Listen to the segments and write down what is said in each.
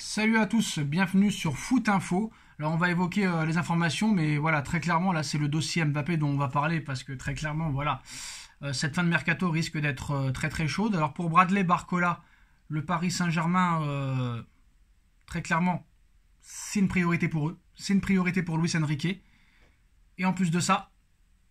Salut à tous, bienvenue sur Foot Info. Alors on va évoquer les informations, mais voilà, très clairement, là c'est le dossier Mbappé dont on va parler, parce que très clairement, voilà, cette fin de mercato risque d'être très très chaude. Alors pour Bradley Barcola, le Paris Saint-Germain, très clairement, c'est une priorité pour eux, c'est une priorité pour Luis Enrique. Et en plus de ça,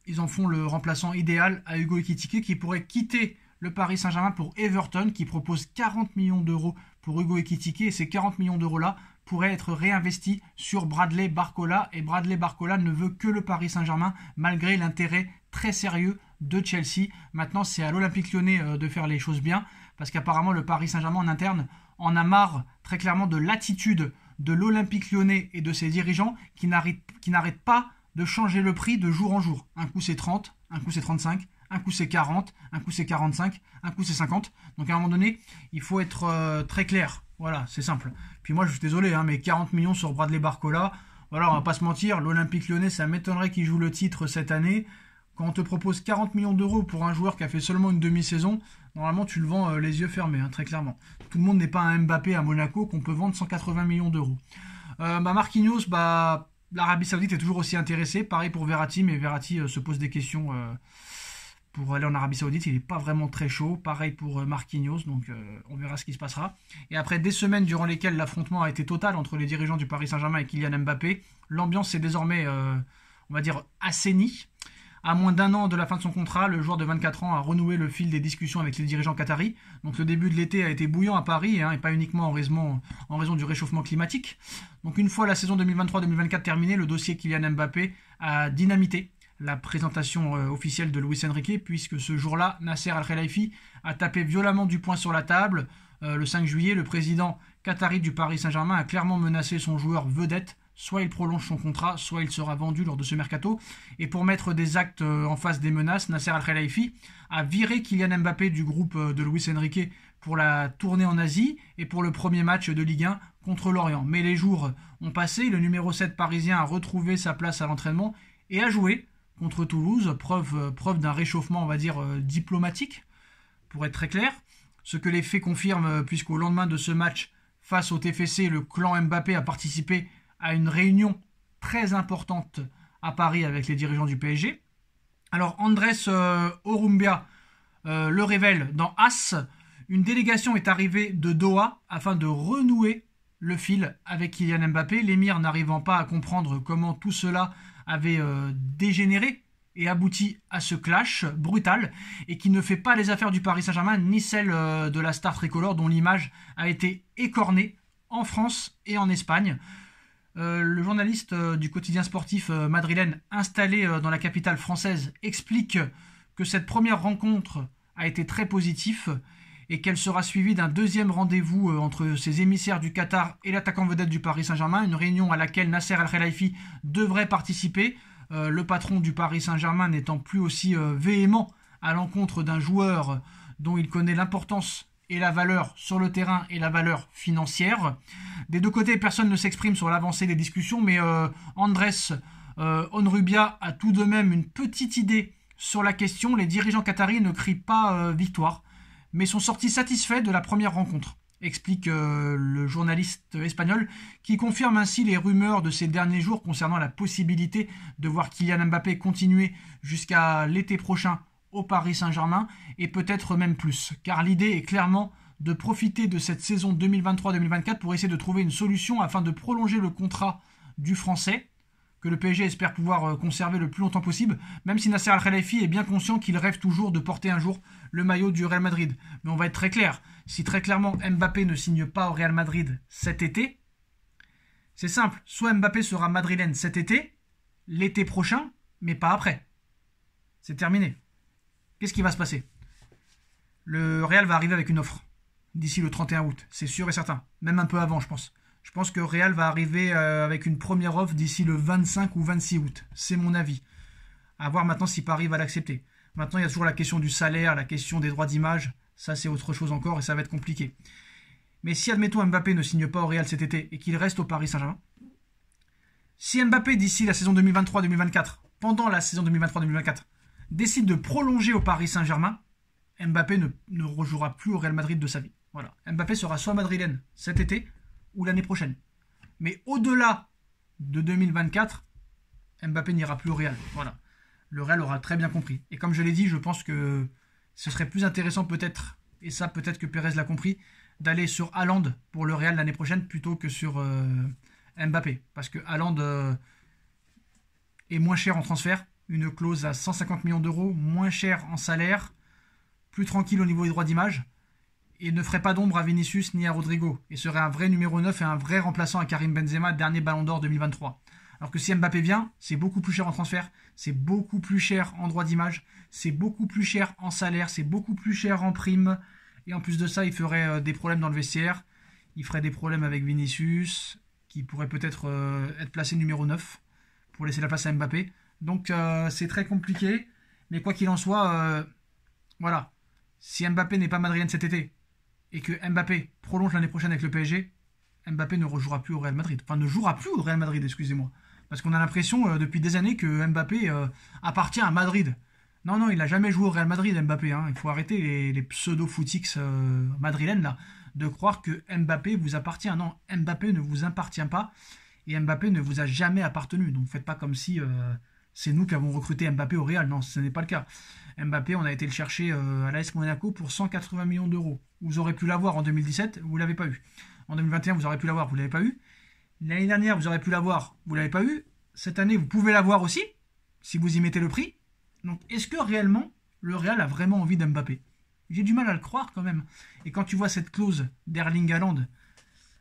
ils en font le remplaçant idéal à Hugo Ekitike, qui pourrait quitter le Paris Saint-Germain pour Everton, qui propose 40 millions d'euros pour Hugo Ekitike, et ces 40 millions d'euros là pourraient être réinvestis sur Bradley Barcola, et Bradley Barcola ne veut que le Paris Saint-Germain malgré l'intérêt très sérieux de Chelsea. Maintenant c'est à l'Olympique Lyonnais de faire les choses bien, parce qu'apparemment le Paris Saint-Germain en interne en a marre très clairement de l'attitude de l'Olympique Lyonnais et de ses dirigeants qui n'arrêtent pas de changer le prix de jour en jour. Un coup c'est 30, un coup c'est 35, un coup c'est 40, un coup c'est 45, un coup c'est 50. Donc à un moment donné, il faut être très clair. Voilà, c'est simple. Puis moi je suis désolé, mais 40 millions sur Bradley Barcola, voilà, on va pas se mentir, l'Olympique Lyonnais, ça m'étonnerait qu'il joue le titre cette année. Quand on te propose 40 millions d'euros pour un joueur qui a fait seulement une demi-saison, normalement tu le vends les yeux fermés, très clairement. Tout le monde n'est pas un Mbappé à Monaco qu'on peut vendre 180 millions d'euros. Marquinhos, l'Arabie Saoudite est toujours aussi intéressée. Pareil pour Verratti, mais Verratti se pose des questions pour aller en Arabie Saoudite. Il n'est pas vraiment très chaud. Pareil pour Marquinhos, donc on verra ce qui se passera. Et après des semaines durant lesquelles l'affrontement a été total entre les dirigeants du Paris Saint-Germain et Kylian Mbappé, l'ambiance est désormais, on va dire, assainie. À moins d'un an de la fin de son contrat, le joueur de 24 ans a renoué le fil des discussions avec les dirigeants qataris. Donc le début de l'été a été bouillant à Paris, et pas uniquement en raison du réchauffement climatique. Donc une fois la saison 2023-2024 terminée, le dossier Kylian Mbappé a dynamité la présentation officielle de Luis Enrique, puisque ce jour-là, Nasser Al-Khelaifi a tapé violemment du poing sur la table. Le 5 juillet, le président qatari du Paris Saint-Germain a clairement menacé son joueur vedette. Soit il prolonge son contrat, soit il sera vendu lors de ce mercato. Et pour mettre des actes en face des menaces, Nasser Al-Khelaifi a viré Kylian Mbappé du groupe de Luis Enrique pour la tournée en Asie et pour le premier match de Ligue 1 contre Lorient. Mais les jours ont passé, le numéro 7 parisien a retrouvé sa place à l'entraînement et a joué contre Toulouse, preuve d'un réchauffement, on va dire, diplomatique, pour être très clair. Ce que les faits confirment, puisqu'au lendemain de ce match face au TFC, le clan Mbappé a participé à une réunion très importante à Paris avec les dirigeants du PSG. Alors Andrés Orumbia le révèle dans AS, une délégation est arrivée de Doha afin de renouer le fil avec Kylian Mbappé, l'émir n'arrivant pas à comprendre comment tout cela avait dégénéré et abouti à ce clash brutal, et qui ne fait pas les affaires du Paris Saint-Germain ni celles de la star tricolore, dont l'image a été écornée en France et en Espagne. Le journaliste du quotidien sportif madrilène installé dans la capitale française explique que cette première rencontre a été très positive et qu'elle sera suivie d'un deuxième rendez-vous entre ses émissaires du Qatar et l'attaquant vedette du Paris Saint-Germain, une réunion à laquelle Nasser Al-Khelaifi devrait participer, le patron du Paris Saint-Germain n'étant plus aussi véhément à l'encontre d'un joueur dont il connaît l'importance et la valeur sur le terrain et la valeur financière. Des deux côtés, personne ne s'exprime sur l'avancée des discussions, mais Andrés Onrubia a tout de même une petite idée sur la question. Les dirigeants qataris ne crient pas victoire, mais sont sortis satisfaits de la première rencontre, explique le journaliste espagnol, qui confirme ainsi les rumeurs de ces derniers jours concernant la possibilité de voir Kylian Mbappé continuer jusqu'à l'été prochain au Paris Saint-Germain, et peut-être même plus, car l'idée est clairement de profiter de cette saison 2023-2024 pour essayer de trouver une solution afin de prolonger le contrat du Français, que le PSG espère pouvoir conserver le plus longtemps possible, même si Nasser Al-Khelaifi est bien conscient qu'il rêve toujours de porter un jour le maillot du Real Madrid. Mais on va être très clair, si très clairement Mbappé ne signe pas au Real Madrid cet été, c'est simple, soit Mbappé sera madrilène cet été, l'été prochain, mais pas après. C'est terminé. Qu'est-ce qui va se passer? Le Real va arriver avec une offre d'ici le 31 août, c'est sûr et certain. Même un peu avant, je pense. Je pense que Real va arriver avec une première offre d'ici le 25 ou 26 août. C'est mon avis. À voir maintenant si Paris va l'accepter. Maintenant, il y a toujours la question du salaire, la question des droits d'image. Ça, c'est autre chose encore et ça va être compliqué. Mais si, admettons, Mbappé ne signe pas au Real cet été et qu'il reste au Paris Saint-Germain, si Mbappé, d'ici la saison 2023-2024, pendant la saison 2023-2024, décide de prolonger au Paris Saint-Germain, Mbappé ne rejouera plus au Real Madrid de sa vie. Voilà. Mbappé sera soit madrilène cet été, ou l'année prochaine. Mais au-delà de 2024, Mbappé n'ira plus au Real. Voilà. Le Real aura très bien compris. Et comme je l'ai dit, je pense que ce serait plus intéressant peut-être, et ça peut-être que Pérez l'a compris, d'aller sur Haaland pour le Real l'année prochaine plutôt que sur Mbappé. Parce que Haaland est moins cher en transfert, une clause à 150 millions d'euros, moins cher en salaire, plus tranquille au niveau des droits d'image, et ne ferait pas d'ombre à Vinicius ni à Rodrigo, et serait un vrai numéro 9 et un vrai remplaçant à Karim Benzema, dernier Ballon d'Or 2023. Alors que si Mbappé vient, c'est beaucoup plus cher en transfert, c'est beaucoup plus cher en droits d'image, c'est beaucoup plus cher en salaire, c'est beaucoup plus cher en prime, et en plus de ça, il ferait des problèmes dans le vestiaire, il ferait des problèmes avec Vinicius, qui pourrait peut-être être placé numéro 9, pour laisser la place à Mbappé. Donc c'est très compliqué, mais quoi qu'il en soit, voilà, si Mbappé n'est pas madrilène cet été, et que Mbappé prolonge l'année prochaine avec le PSG, Mbappé ne rejouera plus au Real Madrid. Enfin, ne jouera plus au Real Madrid, excusez-moi. Parce qu'on a l'impression depuis des années que Mbappé appartient à Madrid. Non, non, il n'a jamais joué au Real Madrid, Mbappé. Hein. Il faut arrêter les pseudo-footix madrilènes, là, de croire que Mbappé vous appartient. Non, Mbappé ne vous appartient pas. Et Mbappé ne vous a jamais appartenu. Donc faites pas comme si c'est nous qui avons recruté Mbappé au Real. Non, ce n'est pas le cas. Mbappé, on a été le chercher à l'AS Monaco pour 180 millions d'euros. Vous aurez pu l'avoir en 2017, vous ne l'avez pas eu. En 2021, vous aurez pu l'avoir, vous ne l'avez pas eu. L'année dernière, vous aurez pu l'avoir, vous ne l'avez pas eu. Cette année, vous pouvez l'avoir aussi, si vous y mettez le prix. Donc, est-ce que réellement, le Real a vraiment envie d'Mbappé? J'ai du mal à le croire quand même. Et quand tu vois cette clause d'Erling Haaland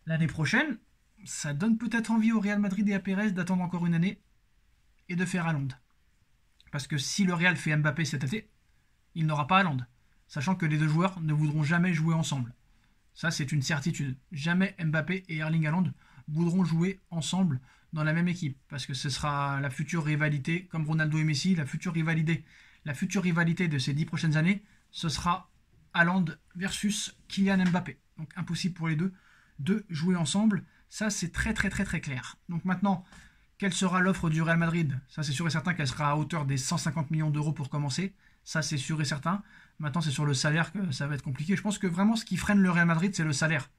l'année prochaine, ça donne peut-être envie au Real Madrid et à Pérez d'attendre encore une année et de faire Haaland. Parce que si le Real fait Mbappé cet été, il n'aura pas Haaland. Sachant que les deux joueurs ne voudront jamais jouer ensemble. Ça, c'est une certitude. Jamais Mbappé et Erling Haaland voudront jouer ensemble dans la même équipe. Parce que ce sera la future rivalité, comme Ronaldo et Messi, la future rivalité de ces 10 prochaines années, ce sera Haaland versus Kylian Mbappé. Donc impossible pour les deux de jouer ensemble. Ça, c'est très très très très clair. Donc maintenant, quelle sera l'offre du Real Madrid? Ça, c'est sûr et certain qu'elle sera à hauteur des 150 millions d'euros pour commencer. Ça, c'est sûr et certain. Maintenant, c'est sur le salaire que ça va être compliqué. Je pense que vraiment, ce qui freine le Real Madrid, c'est le salaire.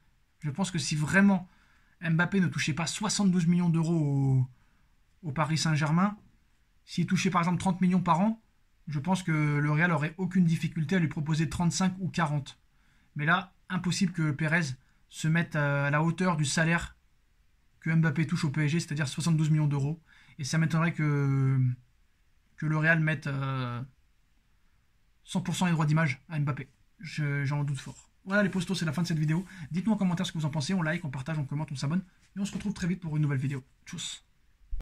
Je pense que si vraiment Mbappé ne touchait pas 72 millions d'euros au Paris Saint-Germain, s'il touchait par exemple 30 millions par an, je pense que le Real aurait aucune difficulté à lui proposer 35 ou 40. Mais là, impossible que Pérez se mette à la hauteur du salaire que Mbappé touche au PSG, c'est-à-dire 72 millions d'euros. Et ça m'étonnerait que le Real mette 100% les droits d'image à Mbappé. J'en doute fort. Voilà les postos, c'est la fin de cette vidéo. Dites-nous en commentaire ce que vous en pensez, on like, on partage, on commente, on s'abonne. Et on se retrouve très vite pour une nouvelle vidéo. Tchuss.